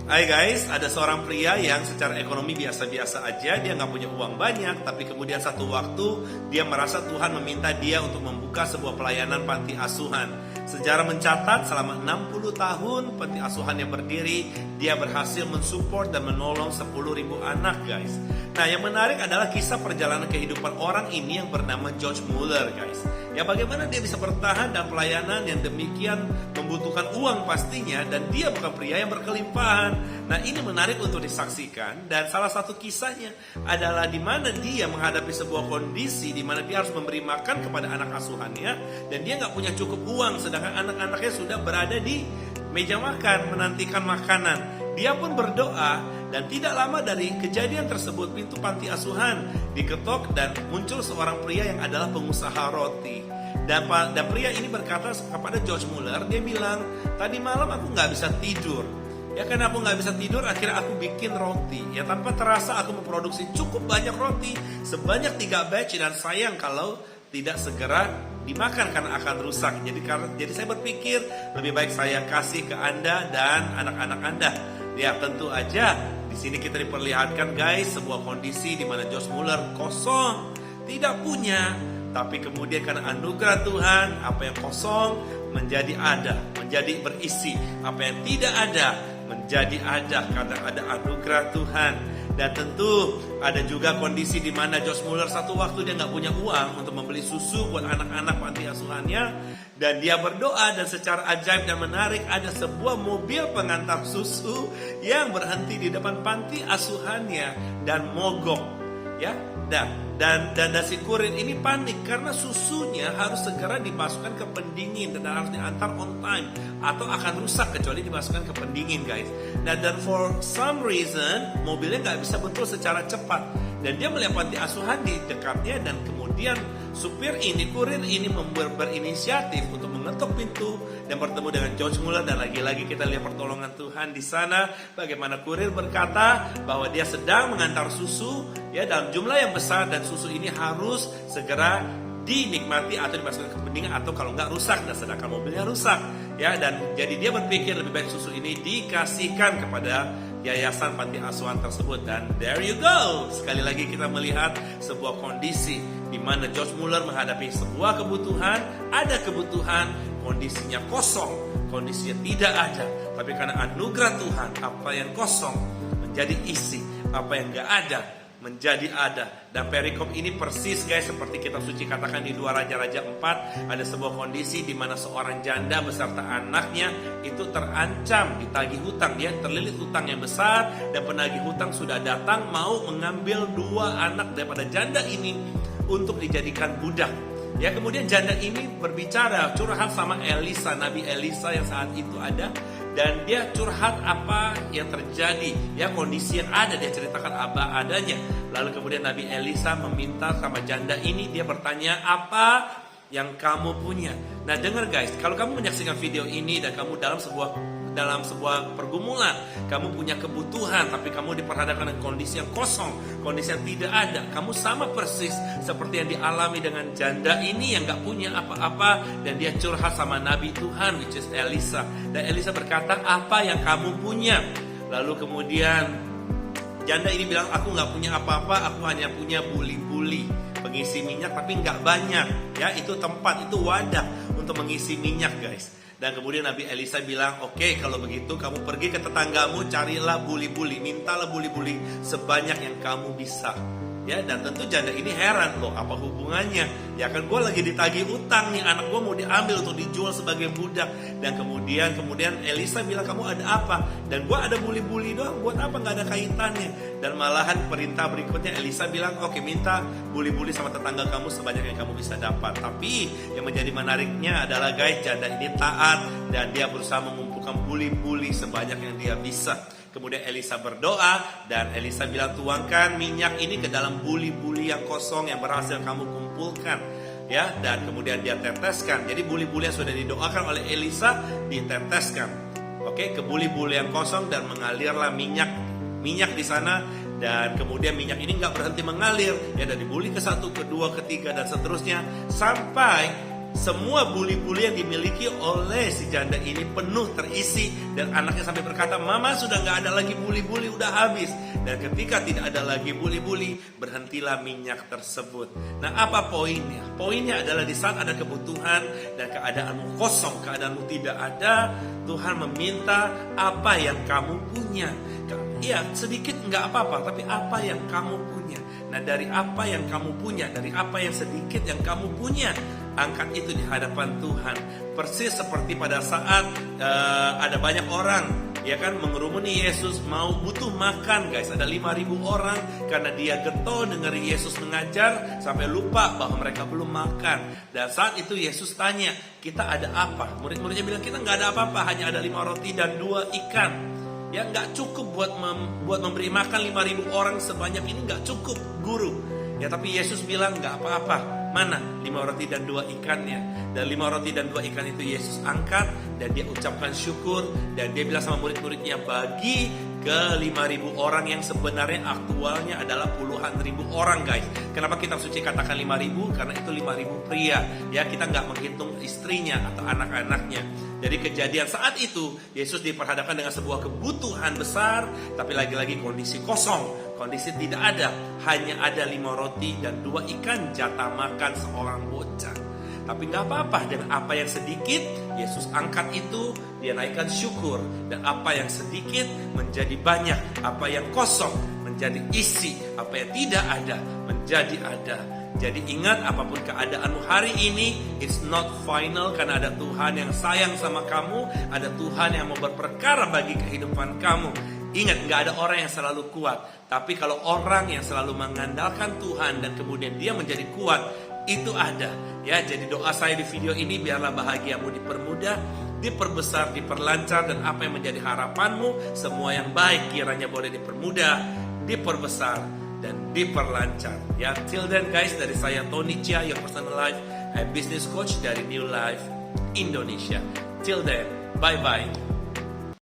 Hai guys, ada seorang pria yang secara ekonomi biasa-biasa aja, dia nggak punya uang banyak, tapi kemudian satu waktu dia merasa Tuhan meminta dia untuk membuka sebuah pelayanan panti asuhan. Sejarah mencatat selama 60 tahun panti asuhan yang berdiri, dia berhasil mensupport dan menolong 10.000 anak guys. Nah yang menarik adalah kisah perjalanan kehidupan orang ini yang bernama George Mueller guys. Ya bagaimana dia bisa bertahan dalam pelayanan yang demikian membutuhkan uang pastinya, dan dia bukan pria yang berkelimpahan. Nah ini menarik untuk disaksikan, dan salah satu kisahnya adalah di mana dia menghadapi sebuah kondisi di mana dia harus memberi makan kepada anak asuhannya, dan dia nggak punya cukup uang, sedangkan anak-anaknya sudah berada di meja makan menantikan makanan. Dia pun berdoa, dan tidak lama dari kejadian tersebut pintu panti asuhan diketok dan muncul seorang pria yang adalah pengusaha roti. Dan pria ini berkata kepada George Mueller, dia bilang, tadi malam aku nggak bisa tidur. Ya karena aku nggak bisa tidur, akhirnya aku bikin roti. Ya tanpa terasa aku memproduksi cukup banyak roti, sebanyak 3 batch, dan sayang kalau tidak segera dimakan karena akan rusak. Jadi saya berpikir lebih baik saya kasih ke Anda dan anak-anak Anda. Ya tentu aja di sini kita diperlihatkan guys sebuah kondisi di mana George Mueller kosong, tidak punya. Tapi kemudian karena anugerah Tuhan, apa yang kosong menjadi ada, menjadi berisi. Apa yang tidak ada menjadi ada karena ada anugerah Tuhan. Dan tentu ada juga kondisi di mana George Mueller satu waktu dia nggak punya uang untuk membeli susu buat anak-anak panti asuhannya, dan dia berdoa, dan secara ajaib dan menarik ada sebuah mobil pengantar susu yang berhenti di depan panti asuhannya dan mogok, ya. Dan si kurir ini panik karena susunya harus segera dimasukkan ke pendingin dan harus diantar on time atau akan rusak kecuali dimasukkan ke pendingin guys. Dan for some reason mobilnya nggak bisa betul secara cepat, dan dia melihat panti asuhan di dekatnya, dan kemudian supir ini, kurir ini berinisiatif untuk mengetuk pintu dan bertemu dengan George Mueller. Dan lagi-lagi kita lihat pertolongan Tuhan di sana, bagaimana kurir berkata bahwa dia sedang mengantar susu ya dalam jumlah yang besar, dan susu ini harus segera dinikmati atau dimasukkan ke pendingin atau kalau nggak rusak, dan sedangkan mobilnya rusak ya. Dan jadi dia berpikir lebih baik susu ini dikasihkan kepada yayasan panti asuhan tersebut. Dan there you go, sekali lagi kita melihat sebuah kondisi di mana George Mueller menghadapi sebuah kebutuhan, ada kebutuhan, kondisinya kosong, kondisinya tidak ada, tapi karena anugerah Tuhan apa yang kosong menjadi isi, apa yang nggak ada menjadi ada. Dan perikop ini persis guys seperti kitab suci katakan di 2 Raja-Raja 4, ada sebuah kondisi di mana seorang janda beserta anaknya itu terancam ditagih hutang. Dia terlilit hutang yang besar, dan penagih hutang sudah datang mau mengambil 2 anak daripada janda ini untuk dijadikan budak. Ya kemudian janda ini berbicara, curhat sama Elisa, Nabi Elisa yang saat itu ada, dan dia curhat apa yang terjadi, ya kondisi yang ada, dia ceritakan apa adanya. Lalu kemudian Nabi Elisa meminta sama janda ini, dia bertanya, apa yang kamu punya? Nah dengar guys, kalau kamu menyaksikan video ini dan kamu dalam sebuah pergumulan, kamu punya kebutuhan tapi kamu diperhadapkan dengan kondisi yang kosong, kondisi yang tidak ada, kamu sama persis seperti yang dialami dengan janda ini yang gak punya apa-apa, dan dia curhat sama Nabi Tuhan which is Elisa. Dan Elisa berkata, apa yang kamu punya? Lalu kemudian janda ini bilang, aku gak punya apa-apa, aku hanya punya buli-buli pengisi minyak tapi gak banyak. Ya itu tempat, itu wadah untuk mengisi minyak guys. Dan kemudian Nabi Elisa bilang, oke, kalau begitu kamu pergi ke tetanggamu, carilah buli-buli, mintalah buli-buli sebanyak yang kamu bisa. Ya, dan tentu janda ini heran, loh apa hubungannya? Ya kan gue lagi ditagih utang nih, anak gue mau diambil untuk dijual sebagai budak. Dan kemudian Elisa bilang, kamu ada apa? Dan gue ada buli-buli doang, buat apa, gak ada kaitannya. Dan malahan perintah berikutnya Elisa bilang, oke, minta buli-buli sama tetangga kamu sebanyak yang kamu bisa dapat. Tapi yang menjadi menariknya adalah guys, janda ini taat dan dia berusaha mengumpulkan buli-buli sebanyak yang dia bisa. Kemudian Elisa berdoa, dan Elisa bilang, tuangkan minyak ini ke dalam buli-buli yang kosong yang berhasil kamu kumpulkan. Ya, dan kemudian dia teteskan. Jadi buli-buli yang sudah didoakan oleh Elisa diteteskan, oke, ke buli-buli yang kosong, dan mengalirlah minyak di sana. Dan kemudian minyak ini nggak berhenti mengalir, ya dari buli ke 1, ke 2, ke 3 dan seterusnya sampai Semua buli-buli yang dimiliki oleh si janda ini penuh terisi, dan anaknya sampai berkata, "Mama, sudah nggak ada lagi buli-buli, udah habis." Dan ketika tidak ada lagi buli-buli, berhentilah minyak tersebut. Nah, apa poinnya? Poinnya adalah di saat ada kebutuhan dan keadaanmu kosong, keadaanmu tidak ada, Tuhan meminta apa yang kamu punya. Ya, sedikit nggak apa-apa, tapi apa yang kamu punya. Nah, dari apa yang kamu punya, dari apa yang sedikit yang kamu punya, angkat itu di hadapan Tuhan. Persis seperti pada saat ada banyak orang, ya kan, mengerumuni Yesus, mau butuh makan, guys. Ada 5.000 orang, karena dia getol dengar Yesus mengajar sampai lupa bahwa mereka belum makan. Dan saat itu Yesus tanya, "Kita ada apa?" Murid-muridnya bilang, "Kita nggak ada apa-apa, hanya ada 5 roti dan 2 ikan." Ya, nggak cukup buat memberi makan 5.000 orang sebanyak ini, nggak cukup, guru. Ya, tapi Yesus bilang, "Nggak apa-apa. Mana 5 roti dan 2 ikannya?" Dan 5 roti dan 2 ikan itu Yesus angkat, dan dia ucapkan syukur, dan dia bilang sama murid-muridnya, "Bagi ke 5.000 orang yang sebenarnya aktualnya adalah puluhan ribu orang, guys." Kenapa kitab suci katakan 5.000? Karena itu 5.000 pria. Ya, kita nggak menghitung istrinya atau anak-anaknya. Jadi kejadian saat itu, Yesus diperhadapkan dengan sebuah kebutuhan besar, tapi lagi-lagi kondisi kosong, kondisi tidak ada. Hanya ada 5 roti dan 2 ikan jatah makan seorang bocah. Tapi nggak apa-apa, dengan apa yang sedikit, Yesus angkat itu, dia naikkan syukur. Dan apa yang sedikit menjadi banyak, apa yang kosong menjadi isi, apa yang tidak ada menjadi ada. Jadi ingat, apapun keadaanmu hari ini, it's not final, karena ada Tuhan yang sayang sama kamu, ada Tuhan yang mau berperkara bagi kehidupan kamu. Ingat, gak ada orang yang selalu kuat, tapi kalau orang yang selalu mengandalkan Tuhan dan kemudian dia menjadi kuat, itu ada. Ya, jadi doa saya di video ini, biarlah bahagiamu dipermudah, diperbesar, diperlancar, dan apa yang menjadi harapanmu, semua yang baik kiranya boleh dipermudah, diperbesar, dan diperlancar. Ya, till then guys, dari saya Tony Chia, your personal life and business coach dari New Life Indonesia. Till then, bye-bye.